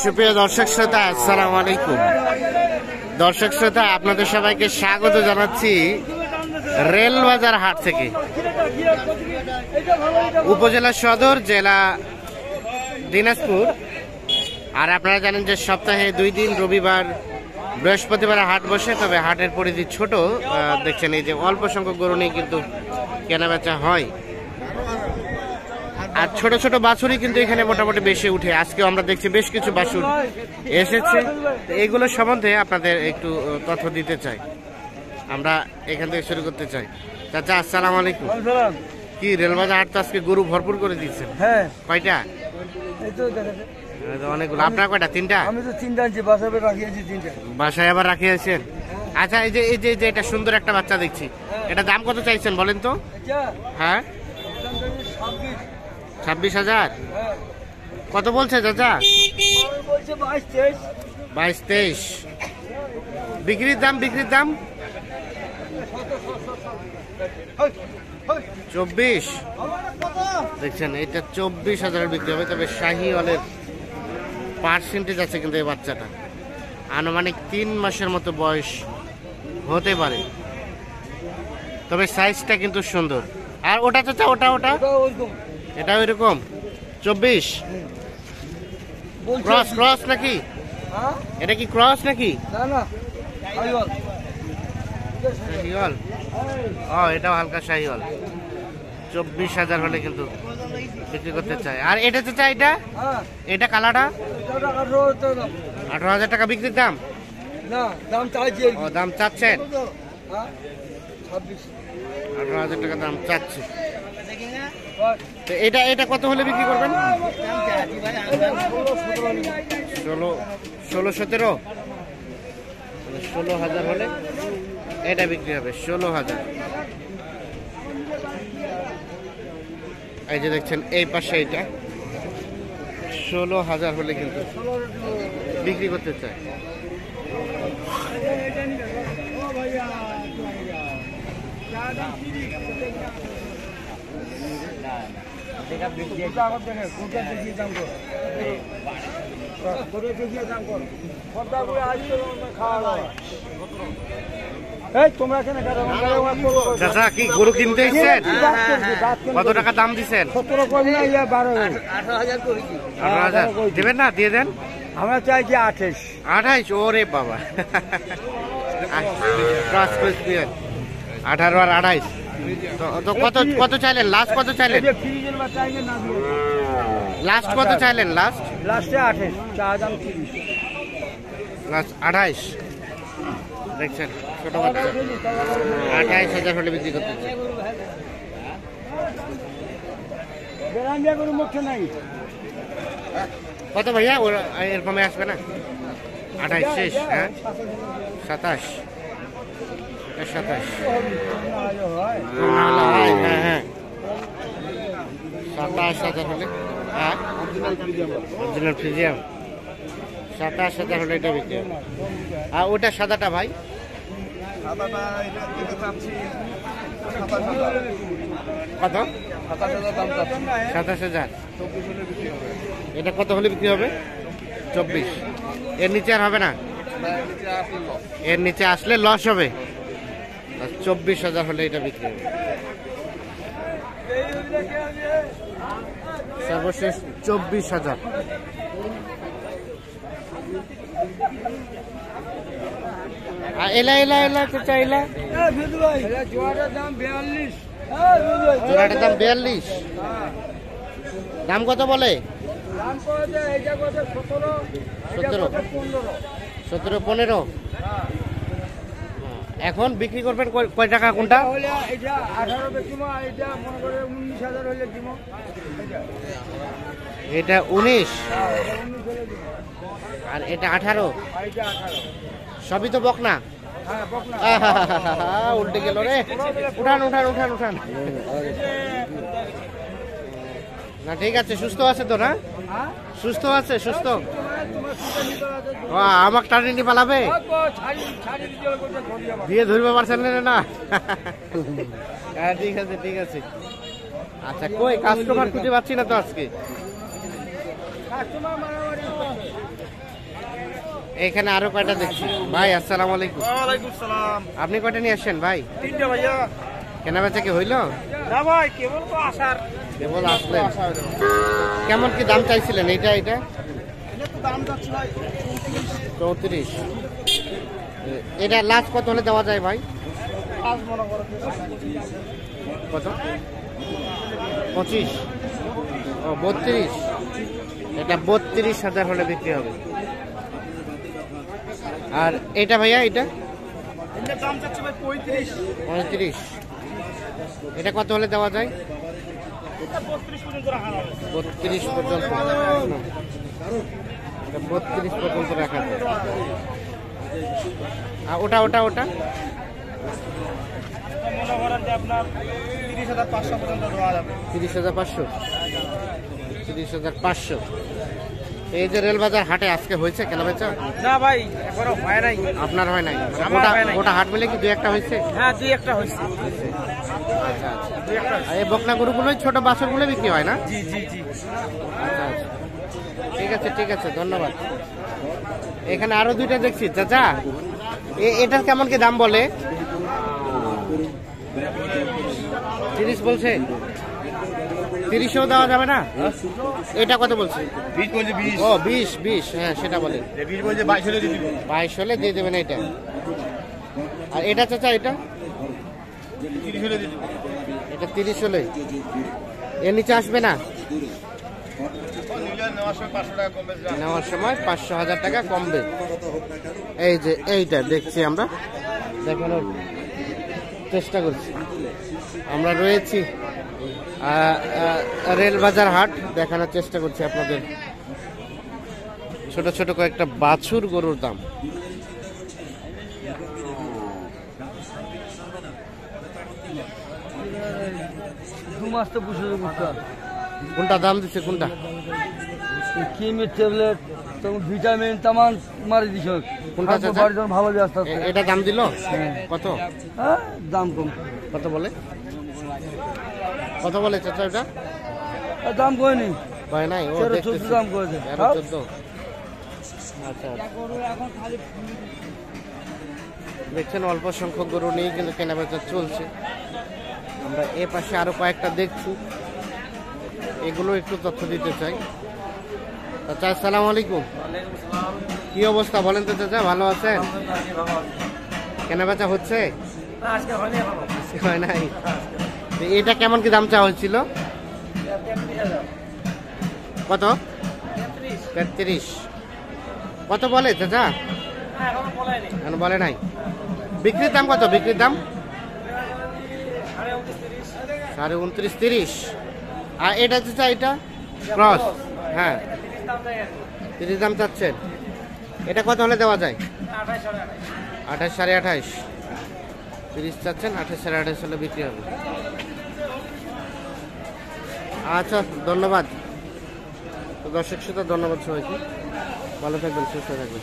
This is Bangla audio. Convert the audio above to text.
সুপ্রিয় দর্শক শ্রোতা, আসসালামু আলাইকুম। দর্শক শ্রোতা, আপনাদের সবাইকে স্বাগত জানাচ্ছি রেলবাজার হাট থেকে। উপজেলা সদর, জেলা দিনাজপুর। আর আপনারা জানেন যে সপ্তাহে 2 দিন, রবিবার বৃহস্পতিবার হাট বসে। তবে হাটের পরিধি ছোট, দেখছেন এই যে অল্প সংখ্যক গরু নিয়ে কিন্তু কেনাবেচা হয়। আর ছোট ছোট বাছুরই কিন্তু এখানে মোটামুটি বেশি উঠে। আজকেও আমরা দেখছি বেশ কিছু বাছুর এসেছে। এগুলো সম্বন্ধে আপনাদের একটু তথ্য দিতে চাই। আমরা এখান থেকে শুরু করতে চাই। চাচা, আসসালামু আলাইকুম। কি রেলবাজার হাট তো আজকে গরু ভরপুর করে দিচ্ছেন? হ্যাঁ। কয়টা? অনেকগুলো। আপনার কয়টা? 3টা? আমি তো 3টা আনছি, বাসায় রাখিয়েছি 3টা। বাসায় আবার রাখিয়েছেন? আচ্ছা, এই যে এটা সুন্দর একটা বাচ্চা দেখছি, এটা দাম কত চাইছেন বলেন তো? হ্যাঁ, 26,000। কত বলছে চাচা? 22-23। বিক্রির দাম 24। দেখছেন, এটা 24,000 বিক্রি হবে। তবে শাহিওয়ালের পার্সেন্টেজ আছে কিন্তু এই বাচ্চাটা। আনুমানিক 3 মাসের মতো বয়স হতে পারে। তবে সাইজটা কিন্তু সুন্দর। আর ওটা চাচা, ওটা এটা ওইরকম 24। ক্রস নাকি? এটা কি ক্রস নাকি? শাহিওয়াল। এটাও হালকা শাহিওয়াল। 24,000 হলে কিন্তু বিক্রি করতে চাই। আর এটা চাচা, এটা কালাটা 18,000 টাকা বিক্রির দাম। দাম চাচ্ছেন 18,000 টাকা দাম চাচ্ছে। এটা কত হলে বিক্রি করবেন? 16-17। 16,000 হলে এটা বিক্রি হবে। 16,000। এই যে দেখছেন এই পাশে, এটা 16,000 হলে কিন্তু বিক্রি করতে চায়। চাচা, কি গরু কিনতে এসেছেন? কত টাকা দাম দিচ্ছেন? 18,000 দেবেন না? দিয়ে দেন। আমরা চাইছি 28। ওরে বাবা, 18 আর 28। তো কত চাইলেন? লাস্ট কত চাইলেন? লাস্ট কত চাইলেন? লাস্টে 28, চা দাম 30। লাস্ট 28। দেখছেন ছোট বাচ্চা, 28,000 হলে বিক্রি করতে চাই। কত ভাইয়া? এরকম আসবে না? 28 শেষ। হ্যাঁ, 27। 27। হ্যাঁ, 27,000 হলে। হ্যাঁ, অরিজিনাল ফ্রিজিয়াম 27,000 হলে এটা বিক্রি হবে। আর ওটা সাদাটা ভাই? কত? 27,000। এটা কত হলে বিক্রি হবে? 24। এর নিচে আর হবে না? এর নিচে আসলে লস হবে। 24,000 হলে এটা বিক্রি হবে। সর্বশেষ 24,000। এলা চাচা, জোড়াটার দাম 42। দাম কত বলে? 17-15। এখন বিক্রি করবেন কয় টাকা কোনটা? এটা 19 আর এটা 18। সবই তো বকনা। উল্টে গেল রে। উঠান। না ঠিক আছে, সুস্থ আছে তো? না সুস্থ আছে? সুস্থ আমাকে টানি পালাবে দিয়ে ধরবে পারছেন না? হ্যাঁ, ঠিক আছে। আচ্ছা, কই কাস্টমার খুঁজে পাচ্ছি না তো আজকে। এখানে আরো কয়টা দেখছি ভাই। আসসালামু আলাইকুম। ওয়ালাইকুম সালাম। আপনি কয়টা নিয়ে আসছেন ভাই? তিনটা ভাইয়া। কেনা বেচা কি হইলো? না ভাই, কেবল তো আসার। কেবল আসলেন। কেমন কি দাম চাইছিলেন? এটা এটা তো দাম যাচ্ছে ভাই 34। এটা লাস্ট কত হলে দেওয়া যায় ভাই? আজ মনে করো কত? 25। ও 32। এটা 32,000 হলে বিক্রি হবে। আর এটা ভাইয়া এটা এটার দাম যাচ্ছে ভাই 35। 35। এটা কত হলে দেওয়া যায়? এটা 32 পর্যন্ত রাখা যাবে। 32 পর্যন্ত। এটা 32 পর্যন্ত রাখা যায়। আর ওটা ওটা ওটা মনে করেন যে আপনার 30,500 পর্যন্ত দেওয়া যাবে। 30,500। 30,500। এই যে রেলবাজার হাটে আজকে হয়েছে কেনা বেচা? না ভাই, এখনো হয় নাই। আপনার হয় নাই? আমার হয় নাই। ওটা হাট মিলে কি 2-1টা হয়েছে? হ্যাঁ, 2-1টা হয়েছে। আচ্ছা আচ্ছা। 2-1টা। আর এই বকনা গরুগুলোই ছোট বাছুরগুলো বিক্রি হয় না? জি জি জি। আচ্ছা আচ্ছা, ঠিক আছে, ধন্যবাদ। এখানে আরো দুইটা দেখছি চাচা। এটার কেমন কি দাম বলে? 30 বলছে। 30ও দেওয়া যাবে না? এটা কত বলছে? 20 বলছে 20। ও 20। হ্যাঁ সেটা বলে। 20 বলছে 22 হলে দিয়ে দিব। 22 হলে দিয়ে দেবেন এটা। আর এটা চাচা এটা 30 হলে দিয়ে দিব। এটা 30 হলে। এর নিচে আসবে না? নিলে নেওয়ার সময় 500 টাকা কমবে। নেওয়ার সময় 500,000 টাকা কমবে। এই যে এইটা দেখছি আমরা, দেখানোর চেষ্টা করছি। আমরা রয়েছি রেলবাজার হাট, দেখানোর চেষ্টা করছি আপনাদের ছোট ছোট কয়েকটা বাছুর গরুর দাম। কোনটা দাম দিচ্ছে? কোনটা? কিমের ট্যাবলেট, তখন ভিটামিন তামান মারি দিছ। কোনটা চাচা? ভালো ব্যস্ত। এটা দাম দিল হ্যাঁ। কত? হ্যাঁ, দাম কম। কত বলে? কত বলে চাচা এটা? দাম কয়নি, হয় নাই? ও 13-14 দাম করেছে। 13-14। আচ্ছা, দেখছেন অল্প সংখ্যক গরু নিয়ে কিন্তু কেনাবেচা চলছে। আমরা এ পাশে আরো কয়েকটা দেখছি, এগুলো একটু তথ্য দিতে চাই। চাচা আসসালামু আলাইকুম। কি অবস্থা বলেন তো চাচা, ভালো আছেন? কেনাবেচা হচ্ছে? হয় নাই? এটা কেমন কি দাম চাওয়া হয়েছিল? কত? 33। কত বলে চাচা? এখন বলে নাই। বিক্রির দাম কত? বিক্রির দাম 29.5 30। আর এটা চাচা এটা ক্রস? হ্যাঁ 30 দাম চাচ্ছেন। এটা কত হলে দেওয়া যায়? 28 28.5। 30 চাচ্ছেন, 28 28.5 হলে বিক্রি হবে। আচ্ছা ধন্যবাদ। তো দর্শক শ্রোতা ধন্যবাদ সবাইকে, ভালো থাকবেন, সুস্থ থাকবেন।